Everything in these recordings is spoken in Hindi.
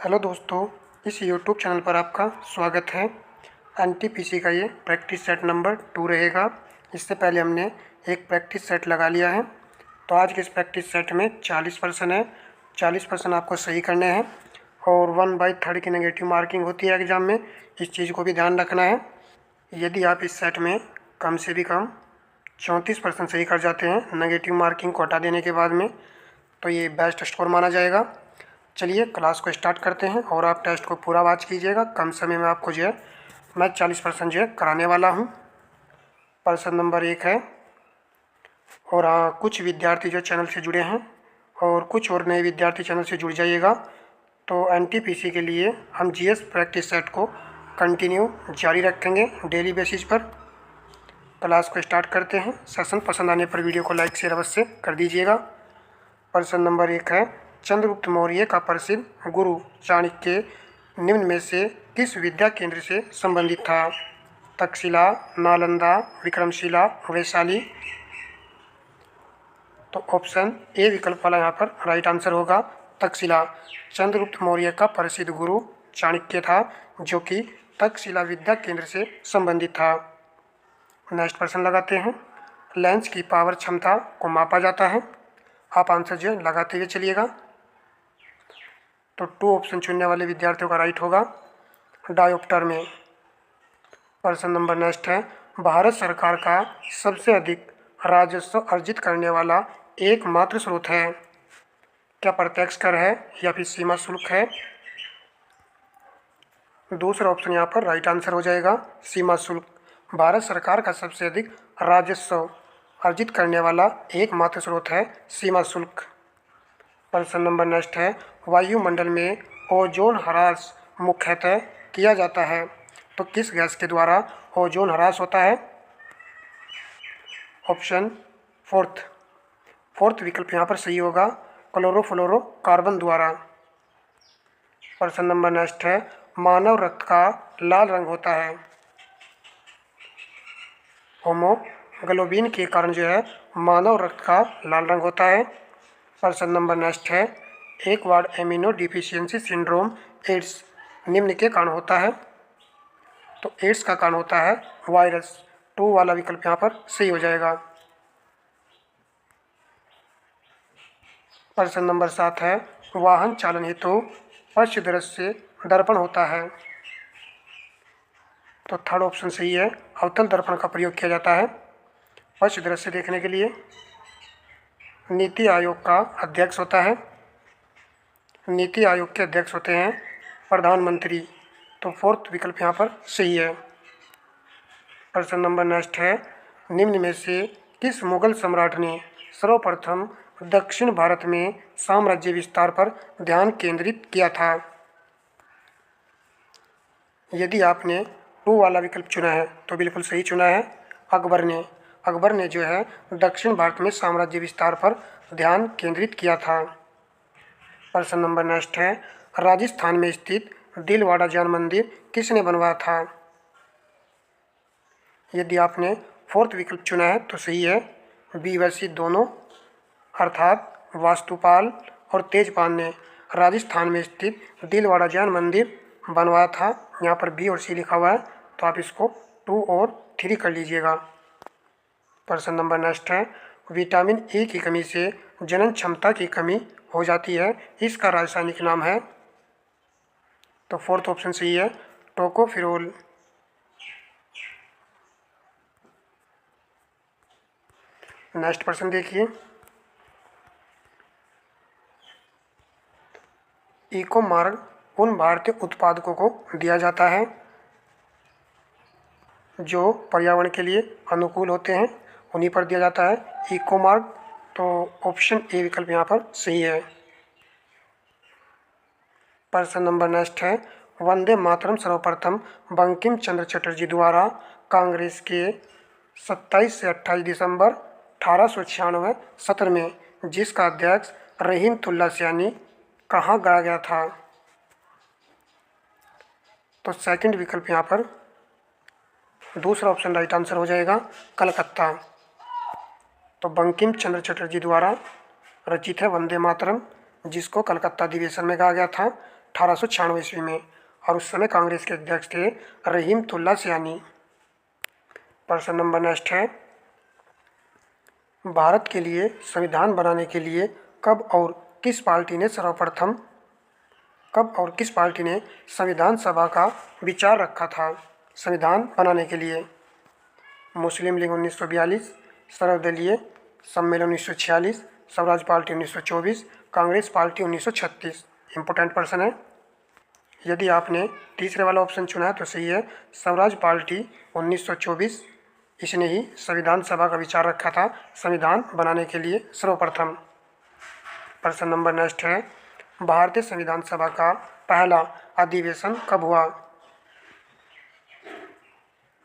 हेलो दोस्तों, इस यूट्यूब चैनल पर आपका स्वागत है। एनटीपीसी का ये प्रैक्टिस सेट नंबर 2 रहेगा। इससे पहले हमने एक प्रैक्टिस सेट लगा लिया है। तो आज के इस प्रैक्टिस सेट में 40% है। 40% आपको सही करने हैं और 1/3 की नेगेटिव मार्किंग होती है एग्ज़ाम में। इस चीज़ को भी ध्यान रखना है। यदि आप इस सेट में कम से भी कम 34% सही कर जाते हैं नेगेटिव मार्किंग को हटा देने के बाद में, तो ये बेस्ट स्कोर माना जाएगा। चलिए क्लास को स्टार्ट करते हैं और आप टेस्ट को पूरा वॉच कीजिएगा। कम समय में आपको जो है मैं 40% जो है कराने वाला हूँ। पर्सन नंबर 1 है। और हाँ, कुछ विद्यार्थी जो चैनल से जुड़े हैं और कुछ और नए विद्यार्थी चैनल से जुड़ जाइएगा। तो एनटीपीसी के लिए हम जीएस प्रैक्टिस सेट को कंटिन्यू जारी रखेंगे डेली बेसिस पर। क्लास को स्टार्ट करते हैं। सेशन पसंद आने पर वीडियो को लाइक शेयर अवश्य कर दीजिएगा। प्रश्न नंबर 1 है, चंद्रगुप्त मौर्य का प्रसिद्ध गुरु चाणक्य निम्न में से किस विद्या केंद्र से संबंधित था? तक्षशिला, नालंदा, विक्रमशिला, वैशाली। तो ऑप्शन ए विकल्प वाला यहाँ पर राइट आंसर होगा, तक्षशिला। चंद्रगुप्त मौर्य का प्रसिद्ध गुरु चाणक्य था, जो कि तक्षशिला विद्या केंद्र से संबंधित था। नेक्स्ट प्रश्न लगाते हैं। लेंस की पावर क्षमता को मापा जाता है। आप आंसर जो है लगाते हुए चलिएगा। तो 2 ऑप्शन चुनने वाले विद्यार्थियों का राइट होगा, डायोप्टर में। प्रश्न नंबर नेक्स्ट है, भारत सरकार का सबसे अधिक राजस्व अर्जित करने वाला एकमात्र स्रोत है। क्या प्रत्यक्ष कर है या फिर सीमा शुल्क है? दूसरा ऑप्शन यहाँ पर राइट आंसर हो जाएगा, सीमा शुल्क। भारत सरकार का सबसे अधिक राजस्व अर्जित करने वाला एकमात्र स्रोत है सीमा शुल्क। प्रश्न नंबर नेक्स्ट है, वायुमंडल में ओजोन ह्रास मुख्यतः किया जाता है। तो किस गैस के द्वारा ओजोन ह्रास होता है? ऑप्शन फोर्थ विकल्प यहाँ पर सही होगा, क्लोरोफ्लोरोकार्बन द्वारा। प्रश्न नंबर नेक्स्ट है, मानव रक्त का लाल रंग होता है। होमोग्लोबिन के कारण जो है मानव रक्त का लाल रंग होता है। प्रश्न नंबर नेक्स्ट है, एक ward amino deficiency syndrome AIDS निम्न के कारण होता है। तो एड्स का कारण होता है वायरस। 2 वाला विकल्प यहाँ पर सही हो जाएगा। प्रश्न नंबर 7 है, वाहन चालन हेतु पश्च दृश्य दर्पण होता है। तो थर्ड ऑप्शन सही है, अवतल दर्पण का प्रयोग किया जाता है पश्च दृश्य देखने के लिए। नीति आयोग का अध्यक्ष होता है, नीति आयोग के अध्यक्ष होते हैं प्रधानमंत्री। तो 4th विकल्प यहाँ पर सही है। प्रश्न नंबर नेक्स्ट है, निम्न में से किस मुगल सम्राट ने सर्वप्रथम दक्षिण भारत में साम्राज्य विस्तार पर ध्यान केंद्रित किया था? यदि आपने 2 वाला विकल्प चुना है तो बिल्कुल सही चुना है, अकबर ने जो है दक्षिण भारत में साम्राज्य विस्तार पर ध्यान केंद्रित किया था। प्रश्न नंबर नेक्स्ट है, राजस्थान में स्थित दिलवाड़ा जान मंदिर किसने बनवाया था? यदि आपने 4th विकल्प चुना है तो सही है, बी व सी दोनों, अर्थात वास्तुपाल और तेजपाल ने राजस्थान में स्थित दिलवाड़ा जान मंदिर बनवाया था। यहाँ पर बी और सी लिखा हुआ है, तो आप इसको 2 और 3 कर लीजिएगा। प्रश्न नंबर नेक्स्ट है, विटामिन ए की कमी से जनन क्षमता की कमी हो जाती है, इसका रासायनिक नाम है? तो 4th ऑप्शन सही है, टोकोफिरोल। नेक्स्ट प्रश्न देखिए, इको मार्क उन भारतीय उत्पादकों को दिया जाता है जो पर्यावरण के लिए अनुकूल होते हैं, उन्हीं पर दिया जाता है इको मार्क। तो ऑप्शन ए विकल्प यहाँ पर सही है। प्रश्न नंबर नेक्स्ट है, वंदे मातरम सर्वप्रथम बंकिम चंद्र चटर्जी द्वारा कांग्रेस के 27 से 28 दिसंबर 1896 सत्र में जिसका अध्यक्ष रहीमतुल्ला सैनी कहाँ गाया गया था? तो 2nd विकल्प यहाँ पर दूसरा ऑप्शन राइट आंसर हो जाएगा, कलकत्ता। तो बंकिम चंद्र चटर्जी द्वारा रचित है वंदे मातरम, जिसको कलकत्ता अधिवेशन में गाया गया था 1896 ईस्वी में, और उस समय कांग्रेस के अध्यक्ष थे रहीमतुल्ला सयानी। प्रश्न नंबर नेक्स्ट है, भारत के लिए संविधान बनाने के लिए कब और किस पार्टी ने संविधान सभा का विचार रखा था संविधान बनाने के लिए? मुस्लिम लीग 1942, सर्वदलीय सम्मेलन 1946, Swaraj party 1924, Congress party 1936। Important प्रश्न है। यदि आपने तीसरे वाला ऑप्शन चुना है तो सही है, स्वराज पार्टी 1924, इसने ही संविधान सभा का विचार रखा था संविधान बनाने के लिए सर्वप्रथम। प्रश्न नंबर नेक्स्ट है, भारतीय संविधान सभा का पहला अधिवेशन कब हुआ?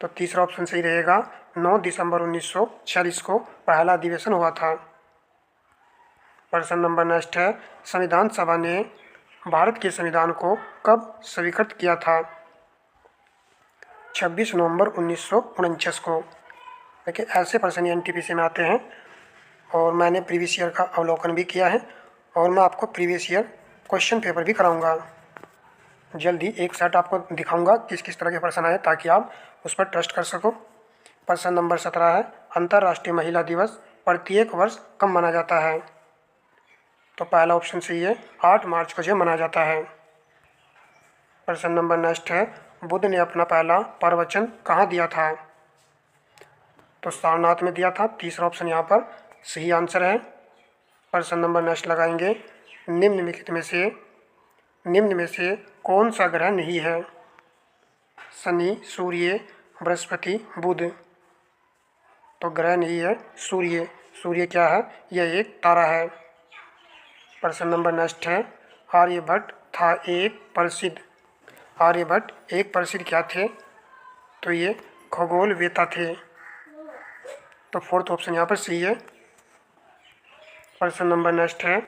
तो तीसरा ऑप्शन सही रहेगा, 9 दिसंबर 1946 को पहला अधिवेशन हुआ था। प्रश्न नंबर नेक्स्ट है, संविधान सभा ने भारत के संविधान को कब स्वीकृत किया था? 26 नवंबर 1949 को। देखिए ऐसे प्रश्न एनटीपीसी में आते हैं और मैंने प्रीवियस ईयर का अवलोकन भी किया है और मैं आपको प्रीवियस ईयर क्वेश्चन पेपर भी कराऊंगा। जल्दी एक सेट आपको दिखाऊंगा किस किस तरह के प्रश्न आए ताकि आप उस पर ट्रस्ट कर सको। प्रश्न नंबर 17 है, अंतर्राष्ट्रीय महिला दिवस प्रत्येक वर्ष कब मनाया जाता है? तो पहला ऑप्शन सही है, 8 मार्च को जो मनाया जाता है। प्रश्न नंबर नेक्स्ट है, बुद्ध ने अपना पहला प्रवचन कहाँ दिया था? तो सारनाथ में दिया था। तीसरा ऑप्शन यहाँ पर सही आंसर है। प्रश्न नंबर नेक्स्ट लगाएंगे, निम्न में से कौन सा ग्रह नहीं है? शनि, सूर्य, बृहस्पति, बुध। तो ग्रह नहीं है सूर्य। सूर्य क्या है? यह एक तारा है। प्रश्न नंबर नेक्स्ट है, आर्यभट्ट एक प्रसिद्ध क्या थे? तो ये खगोलवेत्ता थे। तो फोर्थ ऑप्शन यहाँ पर सही है। प्रश्न नंबर नेक्स्ट है,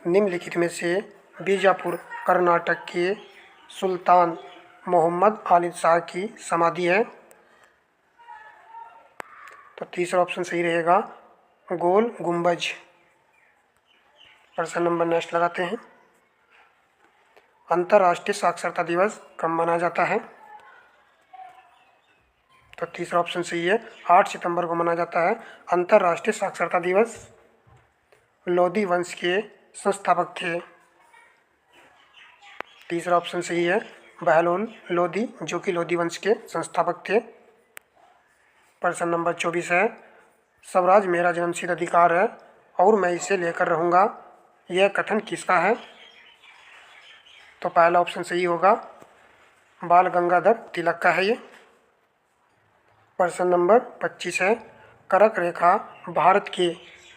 निम्नलिखित में से बीजापुर कर्नाटक के सुल्तान मोहम्मद आदिल शाह की समाधि है? तो तीसरा ऑप्शन सही रहेगा, गोल गुंबज। प्रश्न नंबर नेक्स्ट लगाते हैं, अंतर्राष्ट्रीय साक्षरता दिवस कब मनाया जाता है? तो तीसरा ऑप्शन सही है, 8 सितंबर को मनाया जाता है अंतर्राष्ट्रीय साक्षरता दिवस। लोधी वंश के संस्थापक थे? तीसरा ऑप्शन सही है, बहलोल लोधी, जो कि लोधी वंश के संस्थापक थे। प्रश्न नंबर 24 है, स्वराज मेरा जन्मसिद्ध अधिकार है और मैं इसे लेकर रहूँगा, यह कथन किसका है? तो पहला ऑप्शन सही होगा, बाल गंगाधर तिलक का है ये। प्रश्न नंबर 25 है, कर्क रेखा भारत के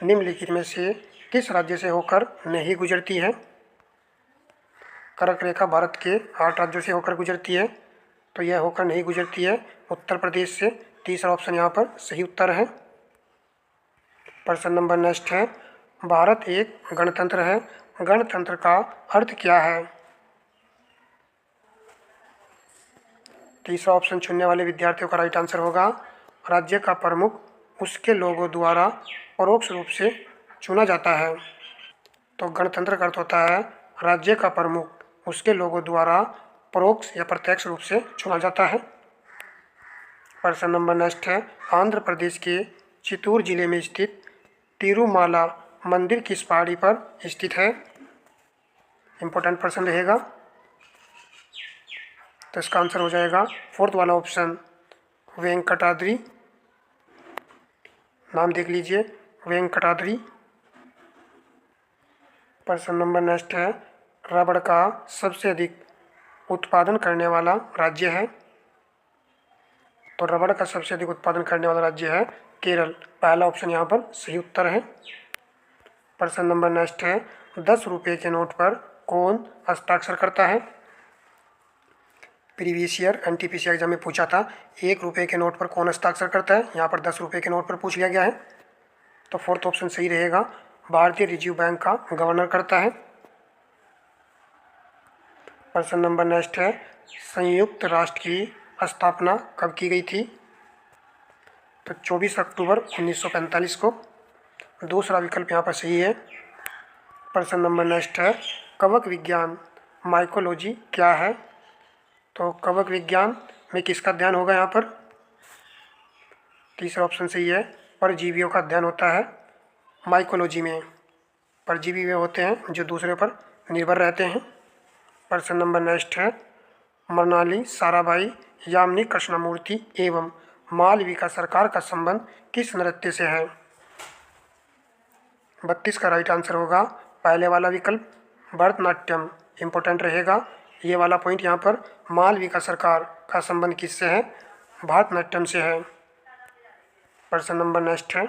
निम्नलिखित में से किस राज्य से होकर नहीं गुजरती है? कर्क रेखा भारत के 8 राज्यों से होकर गुजरती है, तो यह होकर नहीं गुजरती है उत्तर प्रदेश से। तीसरा ऑप्शन यहाँ पर सही उत्तर है। प्रश्न नंबर नेक्स्ट है, भारत एक गणतंत्र है, गणतंत्र का अर्थ क्या है? तीसरा ऑप्शन चुनने वाले विद्यार्थियों का राइट आंसर होगा, राज्य का प्रमुख उसके लोगों द्वारा परोक्ष रूप से चुना जाता है। तो गणतंत्र का अर्थ होता है राज्य का प्रमुख उसके लोगों द्वारा परोक्ष या प्रत्यक्ष रूप से चुना जाता है। प्रश्न नंबर नेक्स्ट है, आंध्र प्रदेश के चित्तूर जिले में स्थित तिरुमाला मंदिर किस पहाड़ी पर स्थित है? इंपॉर्टेंट प्रश्न रहेगा, तो इसका आंसर हो जाएगा फोर्थ वाला ऑप्शन, वेंकटाद्रि। नाम देख लीजिए, वेंकटाद्रि। प्रश्न नंबर नेक्स्ट है, रबड़ का सबसे अधिक उत्पादन करने वाला राज्य है? तो रबड़ का सबसे अधिक उत्पादन करने वाला राज्य है केरल। पहला ऑप्शन यहाँ पर सही उत्तर है। प्रश्न नंबर नेक्स्ट है, 10 रुपये के नोट पर कौन हस्ताक्षर करता है? प्रीवियस ईयर एनटीपीसी एग्जाम में पूछा था, 1 रुपये के नोट पर कौन हस्ताक्षर करता है। यहाँ पर 10 रुपये के नोट पर पूछ लिया गया है। तो फोर्थ ऑप्शन सही रहेगा, भारतीय रिजर्व बैंक का गवर्नर करता है। प्रश्न नंबर नेक्स्ट है, संयुक्त राष्ट्र की स्थापना कब की गई थी? तो 24 अक्टूबर 1945 को। दूसरा विकल्प यहाँ पर सही है। प्रश्न नंबर नेक्स्ट है, कवक विज्ञान माइकोलॉजी क्या है? तो कवक विज्ञान में किसका अध्ययन होगा यहाँ पर? तीसरा ऑप्शन सही है, परजीवियों का अध्ययन होता है माइकोलॉजी में। परजीवी वे होते हैं जो दूसरे पर निर्भर रहते हैं। प्रश्न नंबर नेक्स्ट है, मृणाली साराभाई, यामिनी कृष्णमूर्ति एवं मालविका सरकार का संबंध किस नृत्य से है? 32 का राइट आंसर होगा पहले वाला विकल्प भरतनाट्यम। इम्पोर्टेंट रहेगा ये वाला पॉइंट यहाँ पर। मालविका सरकार का संबंध किससे है? भरतनाट्यम से है। प्रश्न नंबर नेक्स्ट है,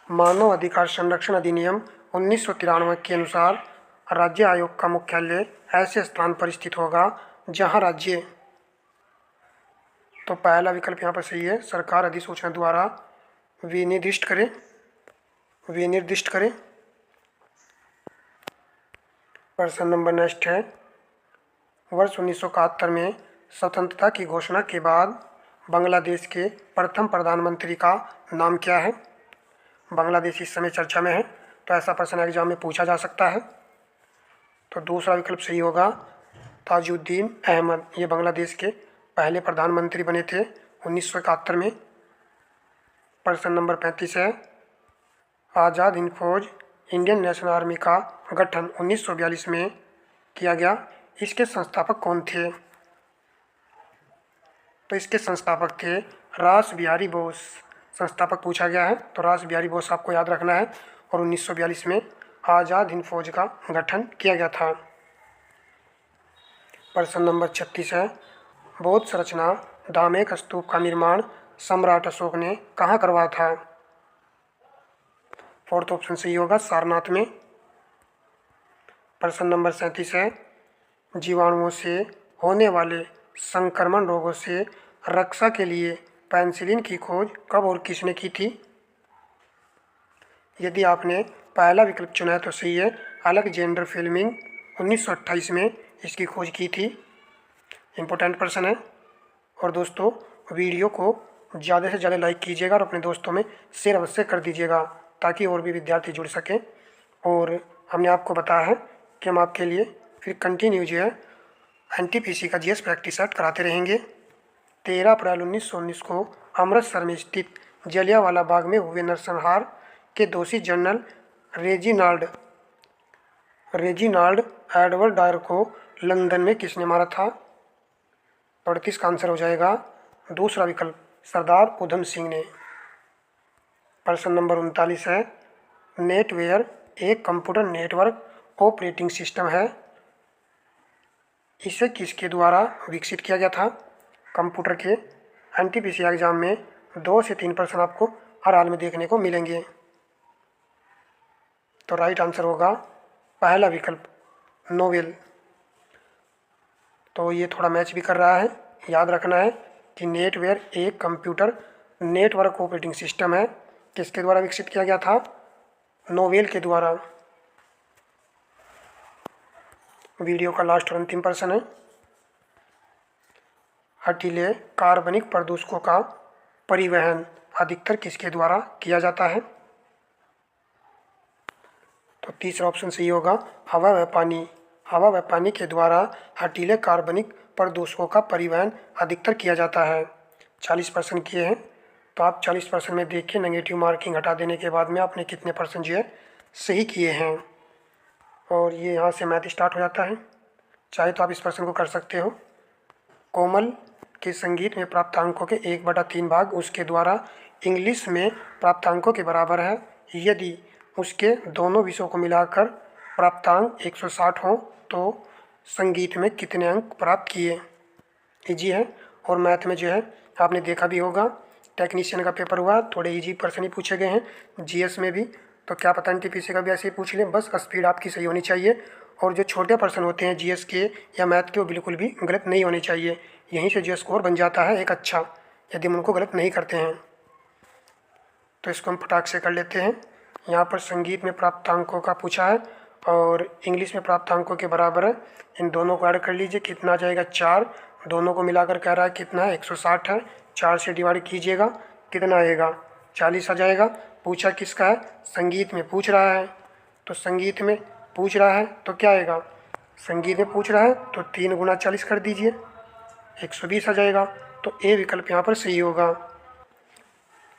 मानव अधिकार संरक्षण अधिनियम 1993 के अनुसार राज्य आयोग का मुख्यालय ऐसे स्थान पर स्थित होगा जहां राज्य, तो पहला विकल्प यहाँ पर सही है, सरकार अधिसूचना द्वारा विनिर्दिष्ट करे। प्रश्न नंबर नेक्स्ट है, वर्ष 1971 में स्वतंत्रता की घोषणा के बाद बांग्लादेश के प्रथम प्रधानमंत्री का नाम क्या है? बांग्लादेश इस समय चर्चा में है, तो ऐसा प्रश्न एग्जाम में पूछा जा सकता है। तो दूसरा विकल्प सही होगा, ताजुद्दीन अहमद। ये बांग्लादेश के पहले प्रधानमंत्री बने थे 1971 में। प्रश्न नंबर 35 है, आज़ाद हिंद फौज इंडियन नेशनल आर्मी का गठन 1942 में किया गया। इसके संस्थापक कौन थे? तो इसके संस्थापक थे रास बिहारी बोस। संस्थापक पूछा गया है तो रास बिहारी बोस आपको याद रखना है। और 1942 में आज़ाद हिंद फौज का गठन किया गया था। प्रश्न नंबर 36 है, बौद्ध संरचना धामेक स्तूप का निर्माण सम्राट अशोक ने कहाँ करवाया था? फोर्थ ऑप्शन सही होगा, सारनाथ में। प्रश्न नंबर 37 है, जीवाणुओं से होने वाले संक्रमण रोगों से रक्षा के लिए पेनिसिलिन की खोज कब और किसने की थी? यदि आपने पहला विकल्प चुना है तो सही है, अलेक्जेंडर फ्लेमिंग 1928 में इसकी खोज की थी। इम्पोर्टेंट प्रश्न है। और दोस्तों वीडियो को ज़्यादा से ज़्यादा लाइक कीजिएगा और अपने दोस्तों में शेयर अवश्य कर दीजिएगा ताकि और भी विद्यार्थी जुड़ सकें। और हमने आपको बताया है कि हम आपके लिए फिर कंटिन्यू जो है एनटीपीसी का जीएस प्रैक्टिस सेट कराते रहेंगे। 13 अप्रैल 1919 को अमृतसर में स्थित जलियांवाला बाग में हुए नरसंहार के दोषी जनरल रेजिनाल्ड एडवर्ड डायर को लंदन में किसने मारा था? 38 का आंसर हो जाएगा दूसरा विकल्प, सरदार उधम सिंह ने। प्रश्न नंबर 39 है, नेटवेयर एक कंप्यूटर नेटवर्क ऑपरेटिंग सिस्टम है। इसे किसके द्वारा विकसित किया गया था? कंप्यूटर के एनटीपीसी एग्जाम में 2 से 3 प्रश्न आपको हर हाल में देखने को मिलेंगे। तो राइट आंसर होगा पहला विकल्प, नोवेल। तो ये थोड़ा मैच भी कर रहा है, याद रखना है कि नेटवेयर एक कंप्यूटर नेटवर्क ऑपरेटिंग सिस्टम है, किसके द्वारा विकसित किया गया था? नोवेल के द्वारा। वीडियो का लास्ट और अंतिम प्रश्न है, हटीले कार्बनिक प्रदूषकों का परिवहन अधिकतर किसके द्वारा किया जाता है? तो तीसरा ऑप्शन सही होगा, हवा व पानी। हवा व पानी के द्वारा हटीले कार्बनिक प्रदूषकों का परिवहन अधिकतर किया जाता है। 40% किए हैं, तो आप 40% में देखिए नेगेटिव मार्किंग हटा देने के बाद में आपने कितने परसेंट जो है सही किए हैं। और ये यहाँ से मैथ स्टार्ट हो जाता है। चाहे तो आप इस प्रश्न को कर सकते हो, कोमल के संगीत में प्राप्तांकों के 1/3 भाग उसके द्वारा इंग्लिश में प्राप्तांकों के बराबर है यदि उसके दोनों विषयों को मिलाकर प्राप्तांक 160 हो तो संगीत में कितने अंक प्राप्त किए? इजी है। और मैथ में जो है आपने देखा भी होगा, टेक्नीशियन का पेपर हुआ, थोड़े इजी प्रश्न ही पूछे गए हैं। जीएस में भी तो क्या पता एनटीपीसी का भी ऐसे ही पूछ लें, बस स्पीड आपकी सही होनी चाहिए। और जो छोटे प्रश्न होते हैं जीएस के या मैथ के, वो बिल्कुल भी गलत नहीं होने चाहिए। यहीं से जो स्कोर बन जाता है एक अच्छा, यदि हम उनको गलत नहीं करते हैं। तो इसको हम फटाक से कर लेते हैं। यहाँ पर संगीत में प्राप्तांकों का पूछा है और इंग्लिश में प्राप्तांकों के बराबर है। इन दोनों को ऐड कर लीजिए, कितना आ जाएगा 4। दोनों को मिलाकर कह रहा है कितना है, 160 है। 4 से डिवाइड कीजिएगा, कितना आएगा, 40 आ जाएगा। पूछा किसका है? संगीत में पूछ रहा है। तो संगीत में पूछ रहा है तो क्या आएगा, संगीत में पूछ रहा है तो 3 गुना 40 कर दीजिए, 120 आ जाएगा। तो ए विकल्प यहाँ पर सही होगा।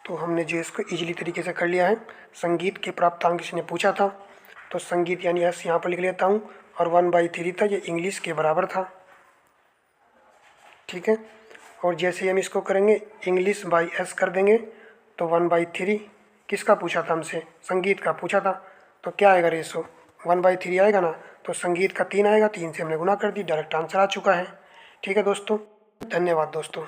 तो हमने जो इसको इजीली तरीके से कर लिया है। संगीत के प्राप्तांक इसने पूछा था, तो संगीत यानी एस यहाँ पर लिख लेता हूँ, और 1/3 था, ये इंग्लिश के बराबर था। ठीक है, और जैसे ही हम इसको करेंगे इंग्लिश बाई एस कर देंगे, तो 1/3 किसका पूछा था हमसे, संगीत का पूछा था, तो क्या आएगा रेशो, 1/3 आएगा ना। तो संगीत का 3 आएगा, 3 से हमने गुना कर दी, डायरेक्ट आंसर आ चुका है। ठीक है दोस्तों, धन्यवाद दोस्तों।